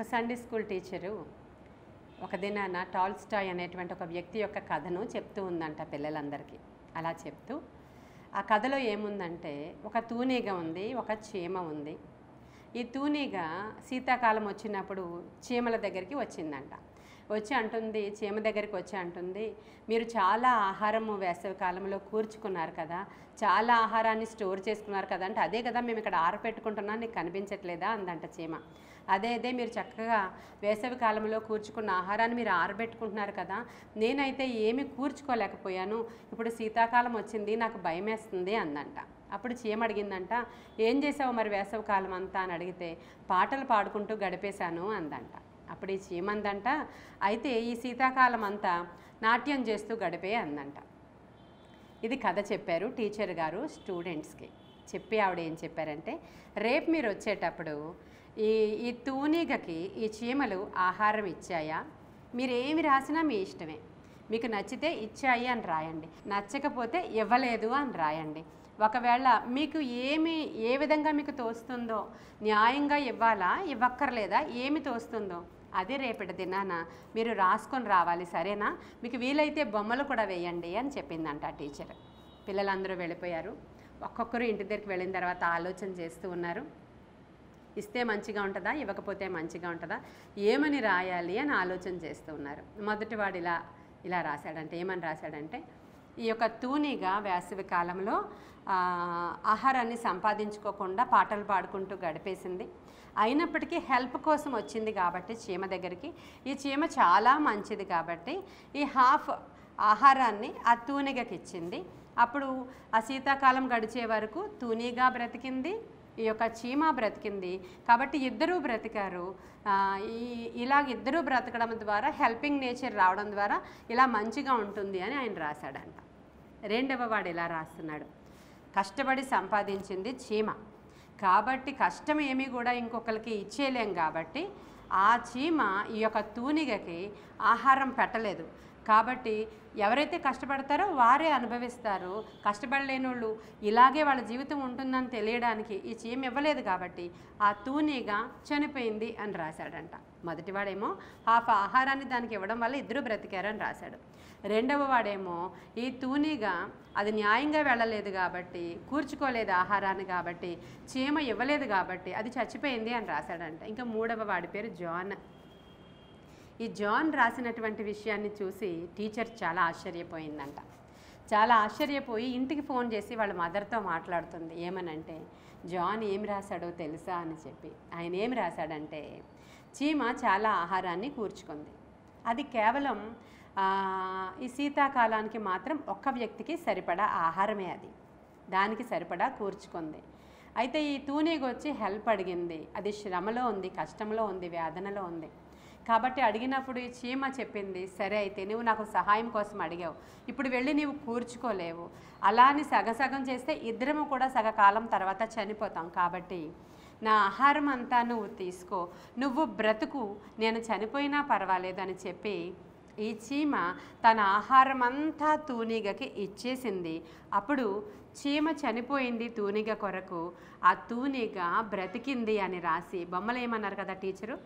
ఒక Sunday school teacher ఒక దినాన టాల్స్టాయ్ అనేటువంటి ఒక వ్యక్తి యొక్క కథను చెప్తూ ఉందంట పిల్లలందరికీ. అలా చెప్తూ ఆ కథలో ఏముందంటే ఒక తూనీగ ఉంది, ఒక చీమ ఉంది. ఈ తూనీగ శీతాకాలం వచ్చినప్పుడు చీమల దగ్గరికి వచ్చిందంట. వచ్చి అంటుంది, చీమ దగ్గరికి వచ్చి అంటుంది, మీరు చాలా ఆహారము వేసవి కాలంలో కూర్చుకున్నారు కదా, చాలా ఆహారాన్ని స్టోర్ చేసుకున్నారు కదా. అంటే అదే కదా మేము ఇక్కడ ఆరపెట్టుకుంటున్నాం, నీకు కనిపించట్లేదా అందంట చీమ. అదే మీరు చక్కగా వేసవి కాలంలో కూర్చుకున్న ఆహారాన్ని మీరు ఆరబెట్టుకుంటున్నారు కదా, నేనైతే ఏమీ కూర్చుకోలేకపోయాను, ఇప్పుడు శీతాకాలం వచ్చింది, నాకు భయం వేస్తుంది అందంట. అప్పుడు చీమ అడిగిందంట, ఏం చేసావు మరి వేసవి కాలం అంతా అని అడిగితే, పాటలు పాడుకుంటూ గడిపేశాను అందంట. అప్పుడు ఈ చీమ అందంట, అయితే ఈ శీతాకాలం అంతా నాట్యం చేస్తూ గడిపే అందంట. ఇది కథ చెప్పారు టీచర్ గారు స్టూడెంట్స్కి. చెప్పి ఆవిడ ఏం చెప్పారంటే, రేపు మీరు వచ్చేటప్పుడు ఈ తూనీగకి ఈ చీమలు ఆహారం ఇచ్చాయా, మీరు ఏమి రాసినా మీ ఇష్టమే, మీకు నచ్చితే ఇచ్చాయి అని రాయండి, నచ్చకపోతే ఇవ్వలేదు అని రాయండి. ఒకవేళ మీకు ఏ విధంగా మీకు తోస్తుందో, న్యాయంగా ఇవ్వాలా ఇవ్వక్కర్లేదా, ఏమి తోస్తుందో అది రేపటి దినాన మీరు రాసుకొని రావాలి, సరేనా, మీకు వీలైతే బొమ్మలు కూడా వేయండి అని చెప్పిందంట టీచర్. పిల్లలందరూ వెళ్ళిపోయారు. ఒక్కొక్కరు ఇంటి దగ్గరికి వెళ్ళిన తర్వాత ఆలోచన చేస్తూ ఉన్నారు, ఇస్తే మంచిగా ఉంటుందా, ఇవ్వకపోతే మంచిగా ఉంటుందా, ఏమని రాయాలి అని ఆలోచన చేస్తూ ఉన్నారు. మొదటివాడు ఇలా రాశాడంటే, ఏమని రాశాడంటే, ఈ యొక్క తూనీగ వేసవి కాలంలో ఆహారాన్ని సంపాదించుకోకుండా పాటలు పాడుకుంటూ గడిపేసింది. అయినప్పటికీ హెల్ప్ కోసం వచ్చింది కాబట్టి చీమ దగ్గరికి, ఈ చీమ చాలా మంచిది కాబట్టి ఈ హాఫ్ ఆహారాన్ని ఆ తూనీగకి ఇచ్చింది. అప్పుడు ఆ శీతాకాలం గడిచే వరకు తూనీగా బ్రతికింది, ఈ యొక్క చీమ బ్రతికింది. కాబట్టి ఇద్దరూ బ్రతికారు. ఇలాగ ఇద్దరూ బ్రతకడం ద్వారా హెల్పింగ్ నేచర్ రావడం ద్వారా ఇలా మంచిగా ఉంటుంది అని ఆయన రాశాడంట. రెండవ వాడు ఇలా రాస్తున్నాడు, కష్టపడి సంపాదించింది చీమ కాబట్టి కష్టం ఏమీ కూడా ఇంకొకరికి ఇచ్చేయలేం కాబట్టి ఆ చీమ ఈ యొక్క తూనిగకి ఆహారం పెట్టలేదు. కాబట్టి ఎవరైతే కష్టపడతారో వారే అనుభవిస్తారు. కష్టపడలేని వాళ్ళు ఇలాగే వాళ్ళ జీవితం ఉంటుందని తెలియడానికి ఈ చీమ ఇవ్వలేదు కాబట్టి ఆ తూనీగా చనిపోయింది అని రాశాడంట. మొదటివాడేమో హాఫ్ ఆహారాన్ని దానికి ఇవ్వడం వల్ల ఇద్దరు బ్రతికారని రాశాడు. రెండవ వాడేమో ఈ తూనీగా అది న్యాయంగా వెళ్ళలేదు కాబట్టి, కూర్చుకోలేదు ఆహారాన్ని కాబట్టి, చీమ ఇవ్వలేదు కాబట్టి అది చచ్చిపోయింది అని రాశాడంట. ఇంకా మూడవ వాడి పేరు జాన్. ఈ జాన్ రాసినటువంటి విషయాన్ని చూసి టీచర్ చాలా ఆశ్చర్యపోయిందంట. చాలా ఆశ్చర్యపోయి ఇంటికి ఫోన్ చేసి వాళ్ళ మదర్తో మాట్లాడుతుంది. ఏమనంటే, జాన్ ఏం రాశాడో తెలుసా అని చెప్పి. ఆయన ఏం రాశాడంటే, చీమ చాలా ఆహారాన్ని కూర్చుకుంది, అది కేవలం ఈ శీతాకాలానికి మాత్రం ఒక్క వ్యక్తికి సరిపడా ఆహారమే, అది దానికి సరిపడా కూర్చుకుంది. అయితే ఈ తూనీగ వచ్చి హెల్ప్ అడిగింది, అది శ్రమలో ఉంది, కష్టంలో ఉంది, వేదనలో ఉంది. కాబట్టి అడిగినప్పుడు ఈ చీమ చెప్పింది, సరే అయితే నువ్వు నాకు సహాయం కోసం అడిగావు, ఇప్పుడు వెళ్ళి నీవు కూర్చుకోలేవు, అలా అని సగం చేస్తే ఇద్దరము కూడా సగకాలం తర్వాత చనిపోతాం, కాబట్టి నా ఆహారం అంతా నువ్వు తీసుకో, నువ్వు బ్రతుకు, నేను చనిపోయినా పర్వాలేదు అని చెప్పి ఈ చీమ తన ఆహారం అంతా తూనీగకి ఇచ్చేసింది. అప్పుడు చీమ చనిపోయింది తూనీగ కొరకు, ఆ తూనీగ బ్రతికింది అని రాసి బొమ్మలు ఏమన్నారు కదా టీచరు,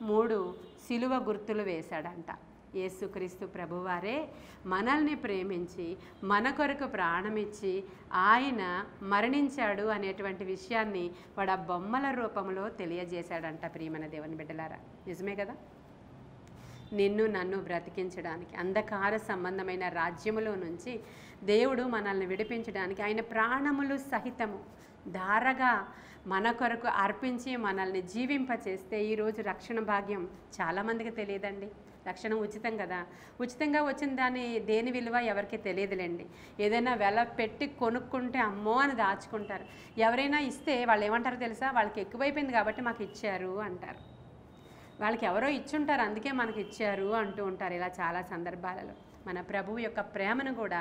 3 సిలువ గుర్తులు వేశాడంట. యేసుక్రీస్తు ప్రభువారే మనల్ని ప్రేమించి మన కొరకు ప్రాణమిచ్చి ఆయన మరణించాడు అనేటువంటి విషయాన్ని వాడు ఆ బొమ్మల రూపంలో తెలియజేశాడంట. ప్రియమైన దేవుని బిడ్డలారా, నిజమే కదా. నిన్ను నన్ను బ్రతికించడానికి, అంధకార సంబంధమైన రాజ్యములో నుంచి దేవుడు మనల్ని విడిపించడానికి ఆయన ప్రాణములు సహితము ధారగా మన కొరకు అర్పించి మనల్ని జీవింపచేస్తే ఈరోజు రక్షణ భాగ్యం చాలామందికి తెలియదండి. రక్షణ ఉచితం కదా, ఉచితంగా వచ్చిన దేని విలువ ఎవరికి తెలియదులేండి. ఏదైనా వెల పెట్టి కొనుక్కుంటే అమ్మో అని దాచుకుంటారు. ఎవరైనా ఇస్తే వాళ్ళు ఏమంటారో తెలుసా, వాళ్ళకి ఎక్కువైపోయింది కాబట్టి మాకు ఇచ్చారు అంటారు. వాళ్ళకి ఎవరో ఇచ్చుంటారు అందుకే మనకి ఇచ్చారు అంటూ ఉంటారు. ఇలా చాలా సందర్భాలలో మన ప్రభువు యొక్క ప్రేమను కూడా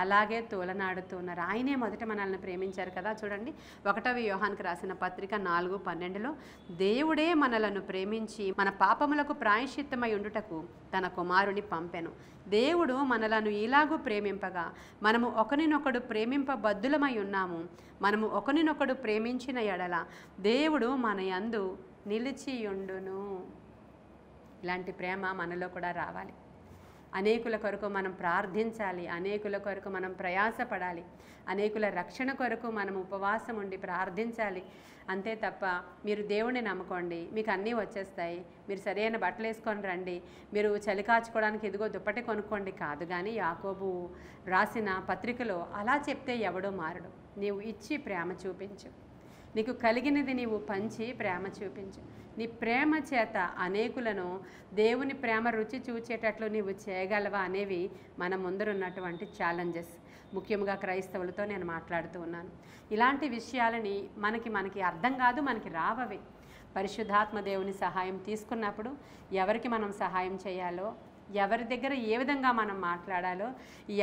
అలాగే తోలనాడుతున్నారు. ఆయనే మొదట మనల్ని ప్రేమించారు కదా. చూడండి, 1వ యోహానుకు రాసిన పత్రిక 4:12 దేవుడే మనలను ప్రేమించి మన పాపములకు ప్రాయశ్చిత్తమై ఉండుటకు తన కుమారుని పంపెను. దేవుడు మనలను ఇలాగూ ప్రేమింపగా మనము ఒకరినొకడు ప్రేమింపబద్దులమై ఉన్నాము. మనము ఒకరినొకడు ప్రేమించిన ఎడల దేవుడు మన యందు నిలిచియుండును. ఇలాంటి ప్రేమ మనలో కూడా రావాలి. అనేకుల కొరకు మనం ప్రార్థించాలి, అనేకుల కొరకు మనం ప్రయాసపడాలి, అనేకుల రక్షణ కొరకు మనం ఉపవాసం ఉండి ప్రార్థించాలి. అంతే తప్ప మీరు దేవుణ్ణి నమ్ముకోండి, మీకు అన్నీ వచ్చేస్తాయి, మీరు సరైన బట్టలు వేసుకొని రండి, మీరు చలి కాచుకోవడానికి ఇదిగో దుప్పటి కొనుక్కోండి కాదు. కానీ యాకోబు రాసిన పత్రికలో అలా చెప్తే ఎవడో మారడు. నీవు ఇచ్చి ప్రేమ చూపించు, నీకు కలిగినది నీవు పంచి ప్రేమ చూపించు. నీ ప్రేమ చేత అనేకులను దేవుని ప్రేమ రుచి చూచేటట్లు నీవు చేయగలవా అనేవి మన ముందరున్నటువంటి ఛాలెంజెస్. ముఖ్యంగా క్రైస్తవులతో నేను మాట్లాడుతూ ఉన్నాను. ఇలాంటి విషయాలని మనకి అర్థం కాదు, మనకి రావవి. పరిశుద్ధాత్మ దేవుని సహాయం తీసుకున్నప్పుడు ఎవరికి మనం సహాయం చేయాలో, ఎవరి దగ్గర ఏ విధంగా మనం మాట్లాడాలో,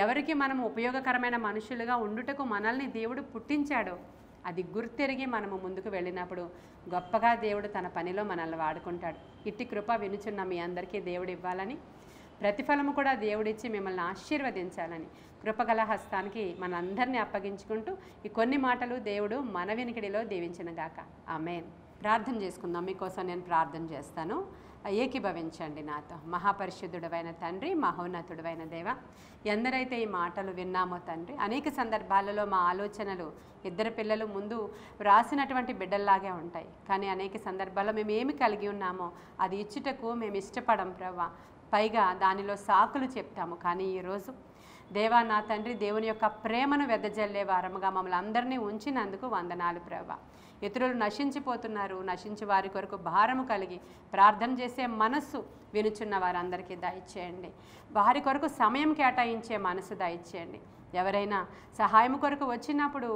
ఎవరికి మనం ఉపయోగకరమైన మనుషులుగా ఉండుటకు మనల్ని దేవుడు పుట్టించాడో అది గుర్తెరిగి మనము ముందుకు వెళ్ళినప్పుడు గొప్పగా దేవుడు తన పనిలో మనల్ని వాడుకుంటాడు. ఇట్టి కృప వినుచున్న మీ అందరికీ దేవుడు ఇవ్వాలని, ప్రతిఫలము కూడా దేవుడిచ్చి మిమ్మల్ని ఆశీర్వదించాలని కృపగల హస్తానికి మనందరినీ అప్పగించుకుంటూ ఈ కొన్ని మాటలు దేవుడు మన వినికిడిలో దీవించునుగాక. ఆమేన్. ప్రార్థన చేసుకుందాం. మీకోసం నేను ప్రార్థన చేస్తాను, ఏకీభవించండి నాతో. మహాపరిశుద్ధుడవైన తండ్రి, మహోన్నతుడవైన దేవ, ఎందరైతే ఈ మాటలు విన్నామో తండ్రి, అనేక సందర్భాలలో మా ఆలోచనలు ఇద్దరు పిల్లలు ముందు రాసినటువంటి బిడ్డల్లాగే ఉంటాయి. కానీ అనేక సందర్భాల్లో మేము ఏమి కలిగి ఉన్నామో అది ఇచ్చుటకు మేము ఇష్టపడం ప్రభా. పైగా దానిలో సాకులు చెప్తాము. కానీ ఈరోజు దేవా నా తండ్రి, దేవుని యొక్క ప్రేమను వెదజల్లే వారముగా మమ్మల్ని అందరినీ ఉంచినందుకు వందనాలు ప్రభా. ఇతరులు నశించిపోతున్నారు, నశించి వారి కొరకు భారము కలిగి ప్రార్థన చేసే మనస్సు వినుచున్న వారందరికీ దయచేయండి. వారి కొరకు సమయం కేటాయించే మనసు దయచేయండి. ఎవరైనా సహాయం కొరకు వచ్చినప్పుడు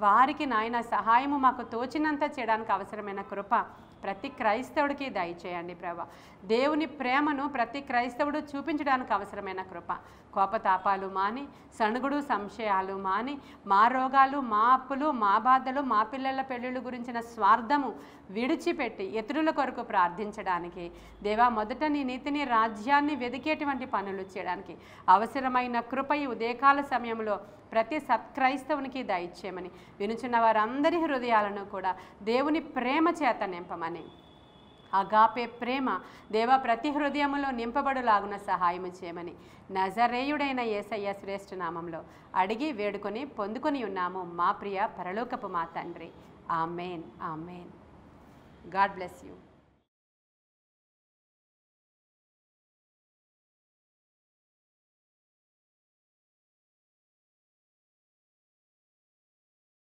వారికి నాయన సహాయము మాకు తోచినంత చేయడానికి అవసరమైన కృప ప్రతి క్రైస్తవుడికి దయచేయండి ప్రభా. దేవుని ప్రేమను ప్రతి క్రైస్తవుడు చూపించడానికి అవసరమైన కృప. కోపతాపాలు మాని, సణుగుడు సంశయాలు మాని, మా రోగాలు, మా అప్పులు, మా బాధలు, మా పిల్లల పెళ్ళిళ్ళ గురించిన స్వార్థము విడిచిపెట్టి ఇతరుల కొరకు ప్రార్థించడానికి దేవా, మొదట నీ నీతిని, రాజ్యాన్ని వెదికేటువంటి పనులు చేయడానికి అవసరమైన కృప ఈ ఉదయకాల సమయంలో ప్రతి సత్క్రైస్తవునికి దయచేయమని, వినుచున్న వారందరి హృదయాలను కూడా దేవుని ప్రేమ చేత నింపమని, అగాపే ప్రేమ దేవా ప్రతి హృదయములో నింపబడులాగున సహాయము చేయమని నజరేయుడైన యేసయ్య శ్రేష్ఠ నామంలో అడిగి వేడుకొని పొందుకొని ఉన్నాము మా ప్రియ పరలోకపు మా తండ్రి. Amen. Amen. God bless you.